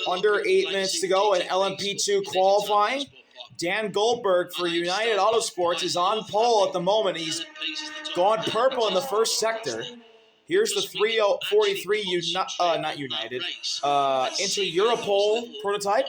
Under 8 minutes to go in LMP2 qualifying. Dan Goldberg for United Autosports is on pole at the moment. He's gone purple in the first sector. Here's the 343 not United, Inter Europol prototype,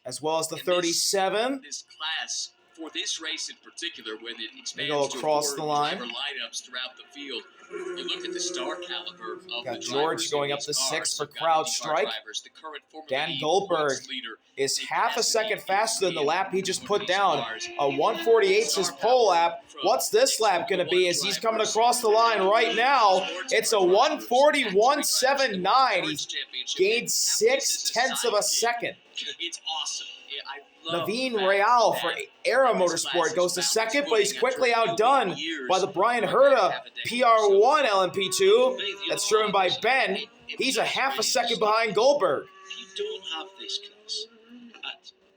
as well as the 37. This class for this race in particular, when it expands go across the line. lineups throughout the field, you look at the star caliber of Got the George going up to 6 for crowd strike. Dan Goldberg is half a second faster than the lap he just put down. A 148's his pole lap. What's this lap going to be as he's coming across the line right now? It's a 140.179. He's gained 0.6 of a second. It's awesome. Naveen Real for Era Motorsport goes to second, but he's quickly outdone by the Brian Herta PR1 LMP2 that's driven by Ben. He's a half a second behind Goldberg. You don't have this class.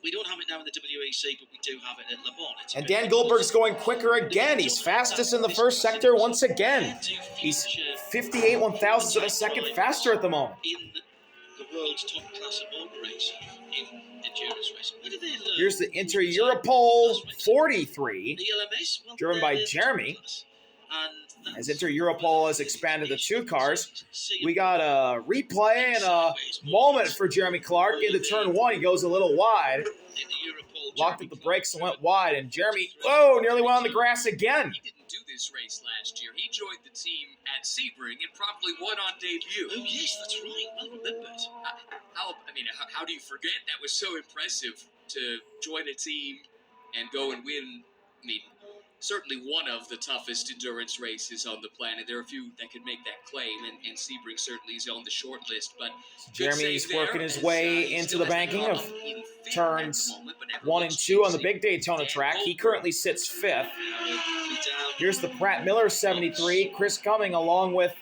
We don't have it now in the WEC, but we do have it at Le Mans. And Dan Goldberg's going quicker again. He's fastest in the first sector once again. He's 58 1/1000ths of a second faster at the moment. In the world's top class of motor racing in endurance racing. Where do they learn? Here's the Inter Europol 43, The LMS? Well, driven by they're Jeremy. class. And As Inter Europol has expanded to 2 cars. We got a replay and a moment for Jeremy Clark into turn 1. He goes a little wide. Locked up the brakes and went wide. And Jeremy, nearly went on the grass again. He didn't do this race last year. He joined the team at Sebring and probably won on debut. Oh yes, that's right. Well remembered. How do you forget? That was so impressive to join a team and go and win. Certainly one of the toughest endurance races on the planet. There are a few that could make that claim, and Sebring certainly is on the short list. But Jeremy's working his way into the banking of turns 1 and 2 on the big Daytona track. He currently sits 5th. Here's the Pratt Miller 73. Chris Cumming along with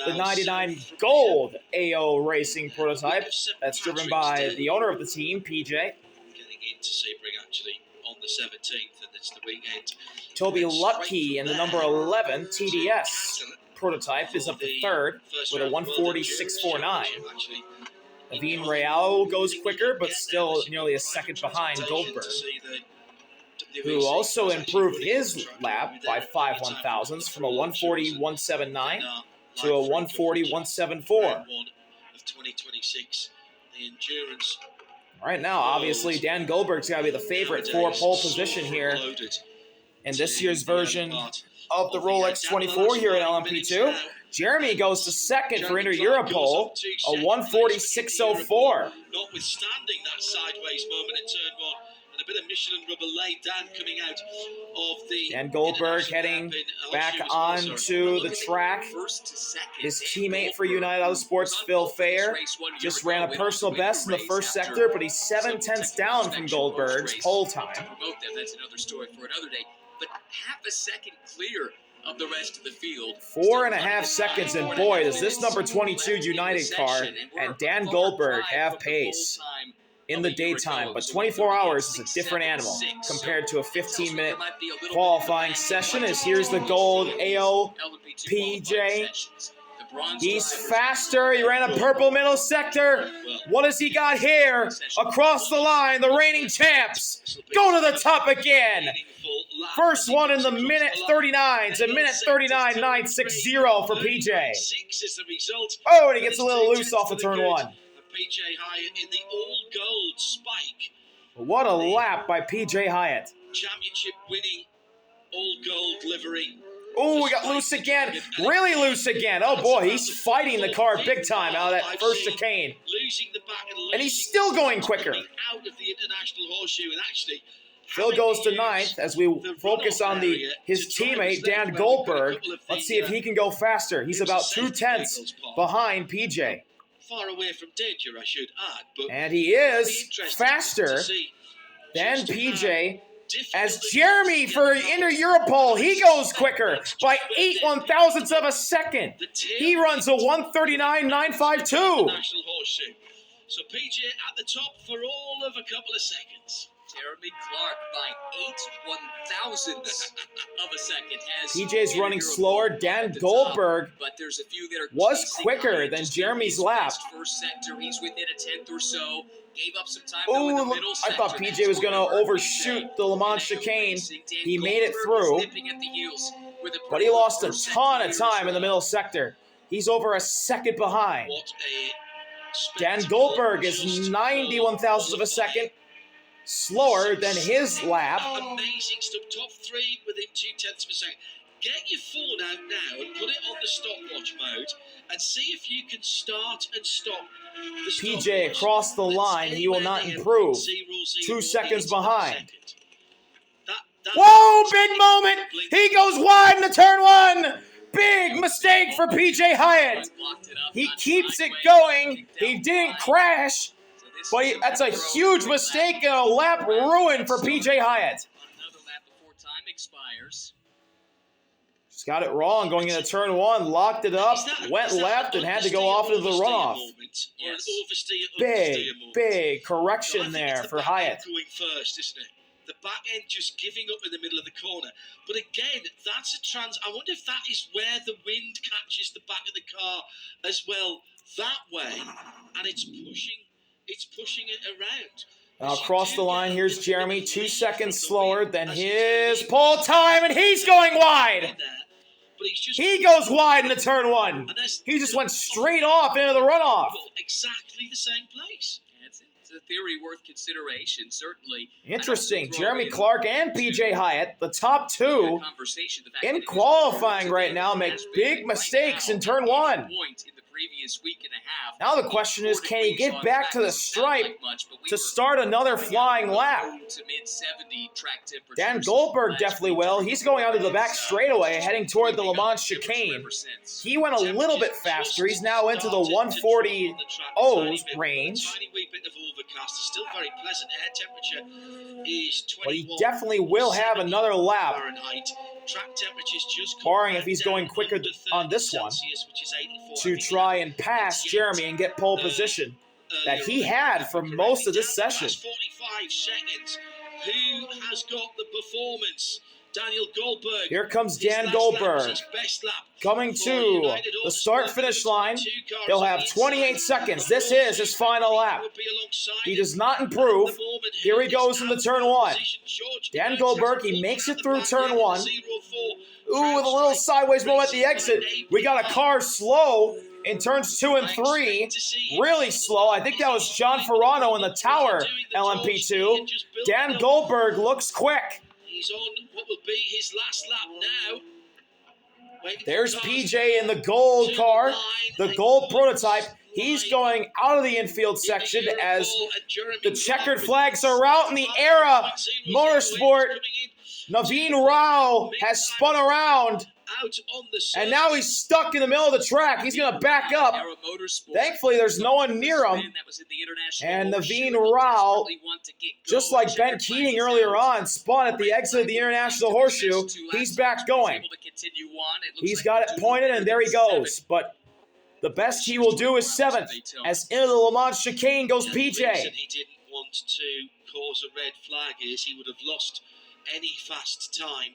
the 99 Gold AO Racing prototype. That's driven by the owner of the team, PJ. Getting into Sebring actually on the 17th, and it's the weekend. Toby Lutke in the number 11 TDS prototype is up to 3rd with a 140.649. Naveen Real goes quicker, but still nearly a second behind Goldberg, who also improved his lap by 5 1/1000ths from a 140.179 to a 140.174. Right now, obviously, Dan Goldberg's got to be the favorite for pole position here in this year's version of the Rolex 24 here at LMP2. Jeremy goes to second for Inter Europol, a 140.604. Notwithstanding that sideways moment in turn 1, and a bit of Michelin rubber laid down coming out of the... Dan Goldberg heading back onto the track. His teammate for United Autosports, Phil Fair, just ran a personal best in the first sector, but he's 7 tenths down from Goldberg's pole time. That's another story for another day. But half a second clear of the rest of the field. 4.5 seconds, and boy, does this number 22 United car and Dan Goldberg have pace in the daytime, but 24 hours is a different animal compared to a 15-minute qualifying session. As here's the Gold AO PJ. He's faster. He ran a purple middle sector. What has he got here? Across the line, the reigning champs go to the top again. First one in the minute 39. It's a minute 39.960 for PJ. Oh, and he gets a little loose off of turn 1. PJ Hyatt in the all-gold spike. What a lap by PJ Hyatt. Championship winning all-gold livery. Oh, we got loose again. Really loose again. Oh, boy, he's fighting the car big time out of that first chicane. Losing the back and he's still going quicker. Out of the international horseshoe, and actually... Phil goes to 9th as we focus on his teammate, Dan Goldberg. Let's see if he can go faster. He's about 2 tenths behind PJ. Far away from danger, I should add. But and he is faster than PJ. As Jeremy for Inter Europol, he goes quicker by 8 1/1000ths of a second. He runs a 139.952. So PJ at the top for all of a couple of seconds. Jeremy Clark by 8/1000ths of a second. Has PJ's Inter running Europol slower. at Dan the Goldberg top, but there's a few that are was chasing quicker Hyatt than just Jeremy's in his lap. best first sector. He's within a tenth or so. Gave up some time Ooh, though in the look, middle I thought sector. PJ was going to overshoot the Le Mans chicane. He made it through, but he lost a ton of time in the middle sector. He's over a second behind. What a Dan spectacle Goldberg is just 91,000ths of a second slower than his lap. Amazing stuff. Top three within 0.2 of a second. Get your phone out now and put it on the stopwatch mode and see if you can start and stop the PJ stopwatch. across the Let's line, he will not anywhere improve. 0.00 2 seconds behind. That Whoa, big moment! He goes wide into turn 1! Big mistake for PJ Hyatt. He keeps it going. He didn't crash, but that's a huge mistake and a lap ruin for PJ Hyatt. Another lap before time expires. Just got it wrong going into turn 1, locked it up, went left, and had to go off into the runoff. Big correction there for Hyatt. Going first, isn't it? The back end just giving up in the middle of the corner. But again, that's a I wonder if that is where the wind catches the back of the car as well that way, and it's pushing it around. Now across the line, here's Jeremy, 2 seconds slower than his pole time, and he's going wide. He goes wide into turn 1. He just went straight off into the runoff. Exactly the same place. It's a theory worth consideration, certainly. Interesting. Jeremy Clark and PJ Hyatt, the top two in qualifying right now, make big mistakes in turn 1. Now the question is, can he get back to the stripe to start another flying lap? Dan Goldberg definitely will. He's going out of the back straightaway, heading toward the Le Mans chicane. He went a little bit faster. He's now into the 140's range. Still very pleasant. Air temperature is 24. But he definitely will have another lap, Track temperatures just barring if he's going quicker on this one, to try and pass Jeremy and get pole position that he had for most of this session. 45 seconds. Who has got the performance? Daniel Goldberg. Here comes Dan Goldberg coming to the start-finish line. He'll have 28 seconds. This is his final lap. He does not improve. Here he goes into turn 1. Dan Goldberg, he makes it through turn 1. Ooh, with a little sideways moment at the exit. We got a car slow in turns 2 and 3. Really slow. I think that was John Ferrano in the tower, LMP2. Dan Goldberg looks quick. He's on what will be his last lap now. There's PJ in the gold car, the gold prototype. He's going out of the infield section as the checkered flags are out in the Era Motorsport. Naveen Rao has spun around, and now he's stuck in the middle of the track. He's going to back up. Thankfully, there's no one near him. And Naveen Rao, just like Ben Keating earlier on, spun at the exit of the International Horseshoe. He's back going. He's got it pointed, and there he goes. But the best he will do is 7th, as into the Le Mans chicane goes PJ. The reason he didn't want to cause a red flag is he would have lost any fast time.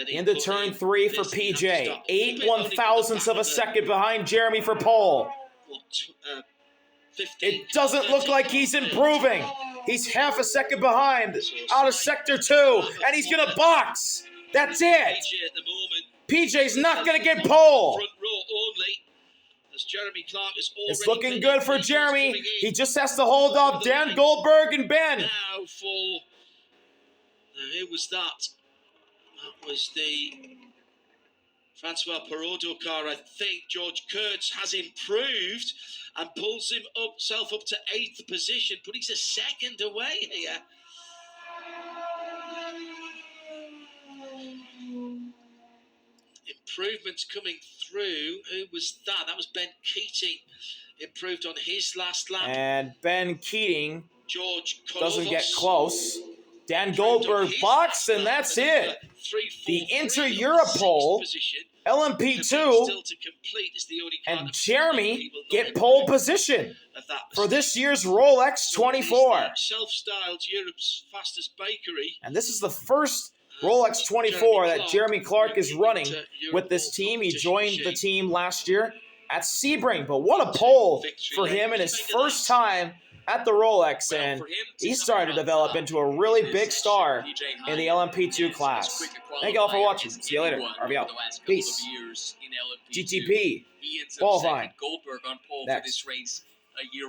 Into turn 3 for PJ. 8/1000ths of a second behind Jeremy for pole. It doesn't look like he's improving. He's half a second behind out of sector 2, and he's going to box. That's it. PJ's not going to get pole. It's looking good for Jeremy. He just has to hold off Dan Goldberg and Ben. Now who was that? That was the Francois Perraudot car, I think. George Kurtz has improved and pulls himself up to 8th position, but he's a second away here. Improvements coming through. Who was that? That was Ben Keating. Improved on his last lap. And Ben Keating George doesn't get close. Dan Goldberg boxed, and that's it. The Inter Europol, LMP2, and Jeremy get pole position. that. for this year's Rolex 24. Self-styled Europe's fastest bakery. And this is the first Rolex 24 that Jeremy Clark is running with this team. He joined the team last year at Sebring, but what a pole for him in his first time at the Rolex, and he's starting to develop into a really big star in the LMP2 class. Thank you all for watching. See you later. RV out. Peace. GTP. Qualifying. Goldberg on pole Next. for this race a year